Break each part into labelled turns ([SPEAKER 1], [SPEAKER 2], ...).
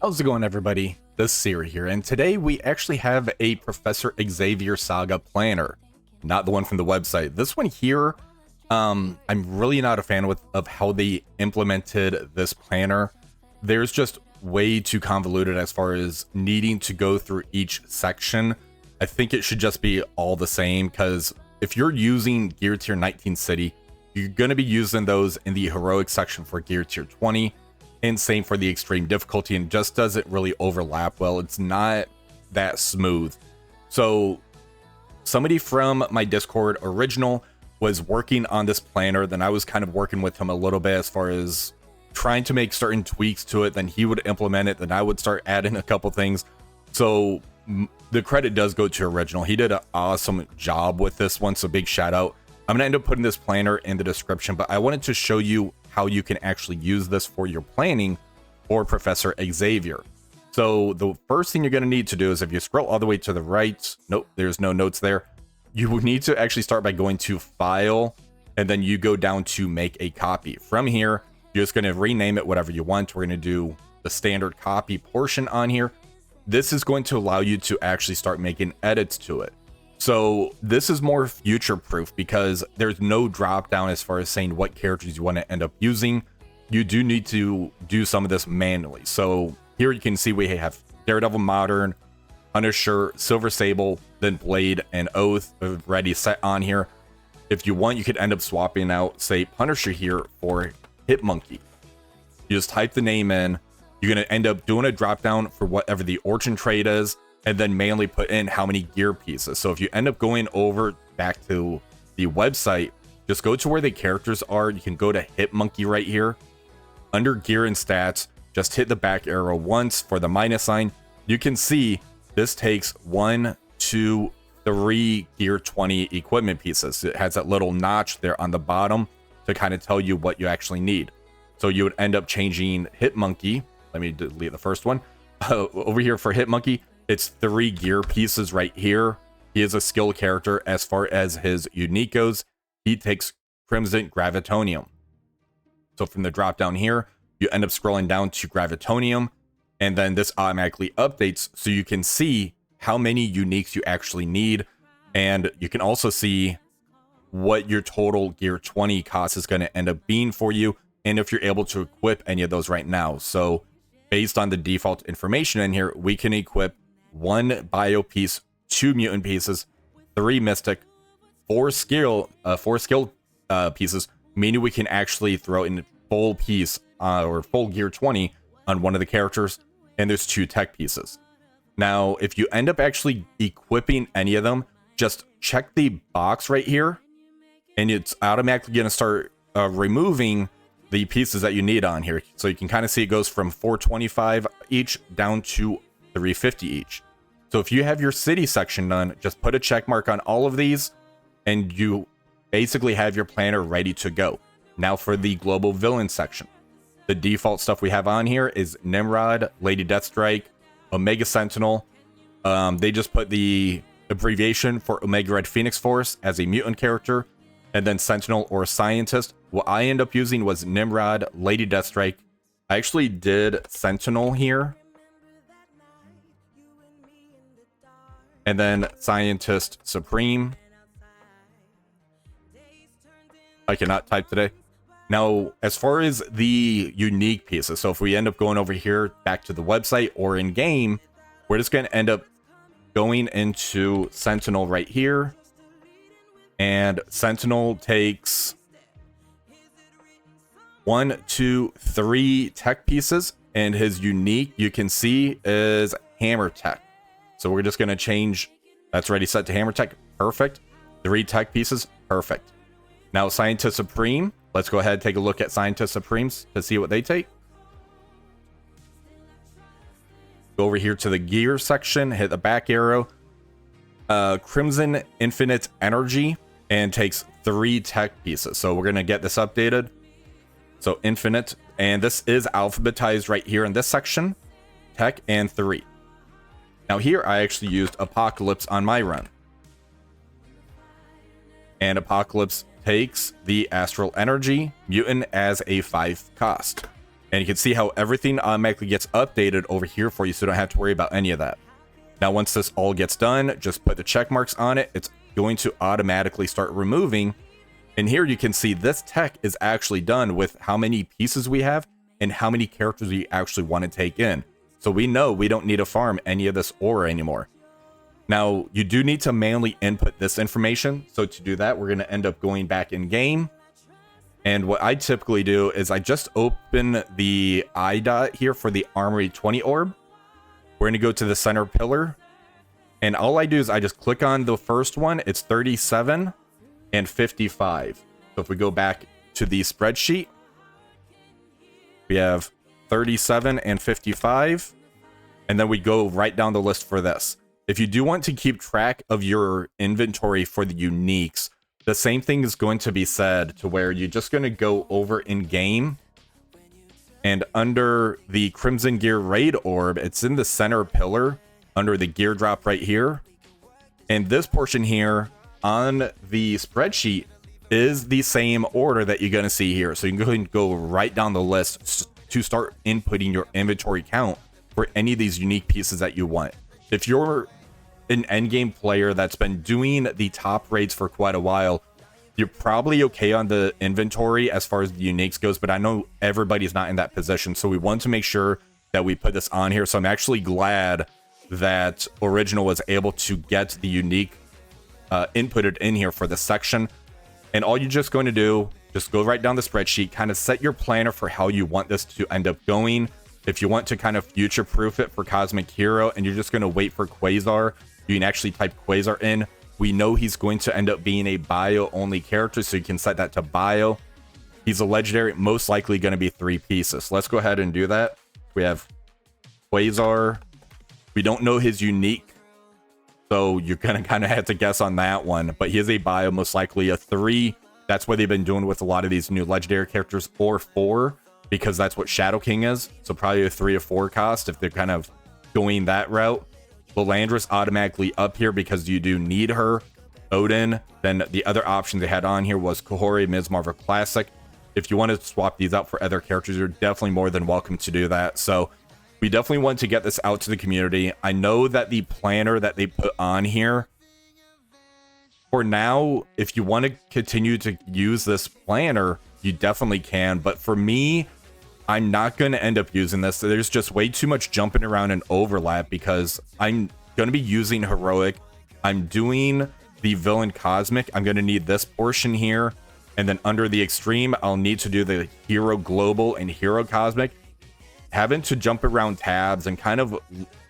[SPEAKER 1] How's it going, everybody? This is Siri here, and today we actually have a Professor Xavier Saga planner, not the one from the website. This one here, I'm really not a fan of how they implemented this planner. There's just way too convoluted as far as needing to go through each section. I think it should just be all the same, because if you're using Gear Tier 19 City, you're going to be using those in the Heroic section for Gear Tier 20. And same for the extreme difficulty, and just doesn't really overlap well. It's not that smooth. So somebody from my Discord original was working on this planner, then I was kind of working with him a little bit as far as trying to make certain tweaks to it. Then he would implement it, then I would start adding a couple things. So the credit does go to original. He did an awesome job with this one, so big shout out. I'm gonna end up putting this planner in the description, but I wanted to show you how you can actually use this for your planning for Professor Xavier. So the first thing you're going to need to do is, if you scroll all the way to the right, nope, there's no notes there. You will need to actually start by going to File, and then you go down to Make a Copy. From here, you're just going to rename it whatever you want. We're going to do the standard copy portion on here. This is going to allow you to actually start making edits to it. So this is more future proof because there's no drop down as far as saying what characters you want to end up using. You do need to do some of this manually. So here you can see we have Daredevil Modern, Punisher, Silver Sable, then Blade and Oath already set on here. If you want, you could end up swapping out, say, Punisher here for Hitmonkey. You just type the name in. You're going to end up doing a drop down for whatever the origin trait is, and then manually put in how many gear pieces. So if you end up going over back to the website, just go to where the characters are. You can go to Hitmonkey right here. Under gear and stats, just hit the back arrow once for the minus sign. You can see this takes 1, 2, 3 gear 20 equipment pieces. It has that little notch there on the bottom to kind of tell you what you actually need. So you would end up changing Hitmonkey. Let me delete the first one. Over here for Hitmonkey, it's 3 gear pieces right here. He is a skill character. As far as his unique goes, he takes Crimson Gravitonium. So from the drop down here, you end up scrolling down to Gravitonium, and then this automatically updates so you can see how many uniques you actually need. And you can also see what your total gear 20 cost is going to end up being for you, and if you're able to equip any of those right now. So based on the default information in here, we can equip 1 bio piece, 2 mutant pieces, 3 mystic, 4 skill pieces, meaning we can actually throw in full piece or full gear 20 on one of the characters, and there's 2 tech pieces. Now, if you end up actually equipping any of them, just check the box right here, and it's automatically going to start removing the pieces that you need on here. So you can kind of see it goes from 425 each down to 350 each. So if you have your city section done, just put a check mark on all of these, and you basically have your planner ready to go. Now for the global villain section, the default stuff we have on here is Nimrod, Lady Deathstrike, Omega Sentinel. They just put the abbreviation for Omega Red Phoenix Force as a mutant character, and then Sentinel or Scientist. What I end up using was Nimrod, Lady Deathstrike. I actually did Sentinel here, and then Scientist Supreme. I cannot type today. Now, as far as the unique pieces, so if we end up going over here back to the website or in game, we're just going to end up going into Sentinel right here. And Sentinel takes 1, 2, 3 tech pieces, and his unique, you can see, is Hammer Tech. So we're just going to change, that's already set to Hammer Tech. Perfect. 3 tech pieces. Perfect. Now, Scientist Supreme. Let's go ahead and take a look at Scientist Supremes to see what they take. Go over here to the gear section, hit the back arrow. Crimson Infinite Energy, and takes 3 tech pieces. So we're going to get this updated. So Infinite, and this is alphabetized right here in this section. Tech and 3. Now here I actually used Apocalypse on my run. And Apocalypse takes the Astral Energy Mutant as a 5 cost. And you can see how everything automatically gets updated over here for you, so you don't have to worry about any of that. Now, once this all gets done, just put the check marks on it. It's going to automatically start removing. And here you can see this tech is actually done with how many pieces we have and how many characters we actually want to take in. So we know we don't need to farm any of this ore anymore. Now, you do need to manually input this information. So to do that, we're going to end up going back in game. And what I typically do is I just open the I dot here for the Armory 20 orb. We're going to go to the center pillar. And all I do is I just click on the first one. It's 37 and 55. So if we go back to the spreadsheet, we have 37 and 55. And then we go right down the list for this. If you do want to keep track of your inventory for the uniques, the same thing is going to be said, to where you're just going to go over in game, and under the Crimson Gear Raid Orb, it's in the center pillar under the gear drop right here. And this portion here on the spreadsheet is the same order that you're going to see here. So you can go ahead and go right down the list to start inputting your inventory count for any of these unique pieces that you want. If you're an endgame player that's been doing the top raids for quite a while, you're probably okay on the inventory as far as the uniques goes, but I know everybody's not in that position, so we want to make sure that we put this on here. So I'm actually glad that Original was able to get the unique inputted in here for this section. And all you're just going to do, just go right down the spreadsheet, kind of set your planner for how you want this to end up going. If you want to kind of future-proof it for Cosmic Hero and you're just going to wait for Quasar, you can actually type Quasar in. We know he's going to end up being a bio-only character, so you can set that to bio. He's a legendary, most likely going to be 3 pieces. Let's go ahead and do that. We have Quasar. We don't know his unique, so you're going to kind of have to guess on that one. But he is a bio, most likely a 3. That's what they've been doing with a lot of these new legendary characters, or 4, because that's what Shadow King is. So probably a 3 or 4 cost if they're kind of going that route. Lilandra's automatically up here because you do need her. Odin. Then the other option they had on here was Kahori, Ms. Marvel Classic. If you want to swap these out for other characters, you're definitely more than welcome to do that. So we definitely want to get this out to the community. I know that the planner that they put on here, for now, if you want to continue to use this planner, you definitely can. But for me, I'm not going to end up using this. There's just way too much jumping around and overlap because I'm going to be using Heroic. I'm doing the Villain Cosmic. I'm going to need this portion here. And then under the Extreme, I'll need to do the Hero Global and Hero Cosmic. Having to jump around tabs and kind of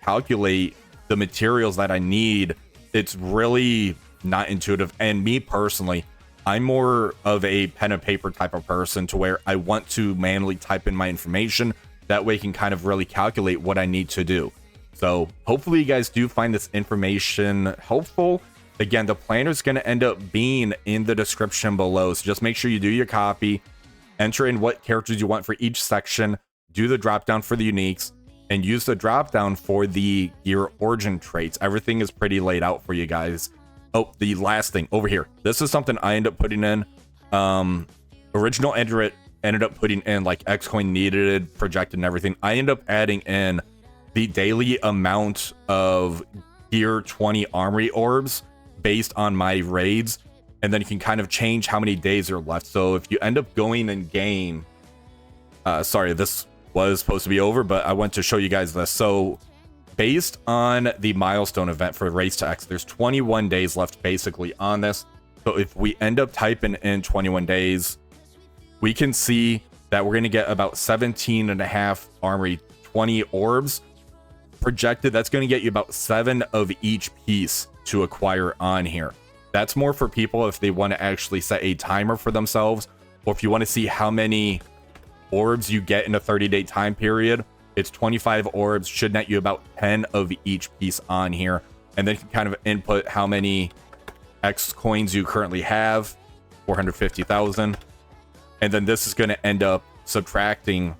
[SPEAKER 1] calculate the materials that I need, it's really not intuitive. And me personally, I'm more of a pen and paper type of person, to where I want to manually type in my information. That way I can kind of really calculate what I need to do. So hopefully you guys do find this information helpful. Again, the planner is going to end up being in the description below. So just make sure you do your copy, enter in what characters you want for each section, do the drop down for the uniques, and use the drop down for the gear origin traits. Everything is pretty laid out for you guys. Oh, the last thing over here. This is something I end up putting in. Original ended up putting in like X-Coin needed, projected, and everything. I end up adding in the daily amount of Gear 20 Armory orbs based on my raids. And then you can kind of change how many days are left. So if you end up going in game... sorry, this was supposed to be over, but I want to show you guys this. So based on the milestone event for Race to X, there's 21 days left basically on this. So if we end up typing in 21 days, we can see that we're going to get about 17.5 Armory 20 orbs projected. That's going to get you about 7 of each piece to acquire on here. That's more for people if they want to actually set a timer for themselves, or if you want to see how many orbs you get in a 30-day time period. It's 25 orbs, should net you about 10 of each piece on here. And then you can kind of input how many X coins you currently have, 450,000. And then this is going to end up subtracting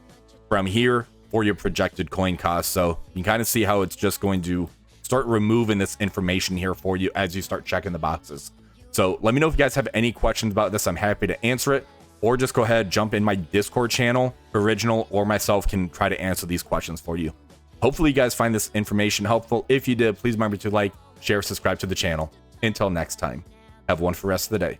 [SPEAKER 1] from here for your projected coin cost. So you can kind of see how it's just going to start removing this information here for you as you start checking the boxes. So let me know if you guys have any questions about this. I'm happy to answer it. Or just go ahead, jump in my Discord channel, Original or myself can try to answer these questions for you. Hopefully you guys find this information helpful. If you did, please remember to like, share, subscribe to the channel. Until next time, have one for the rest of the day.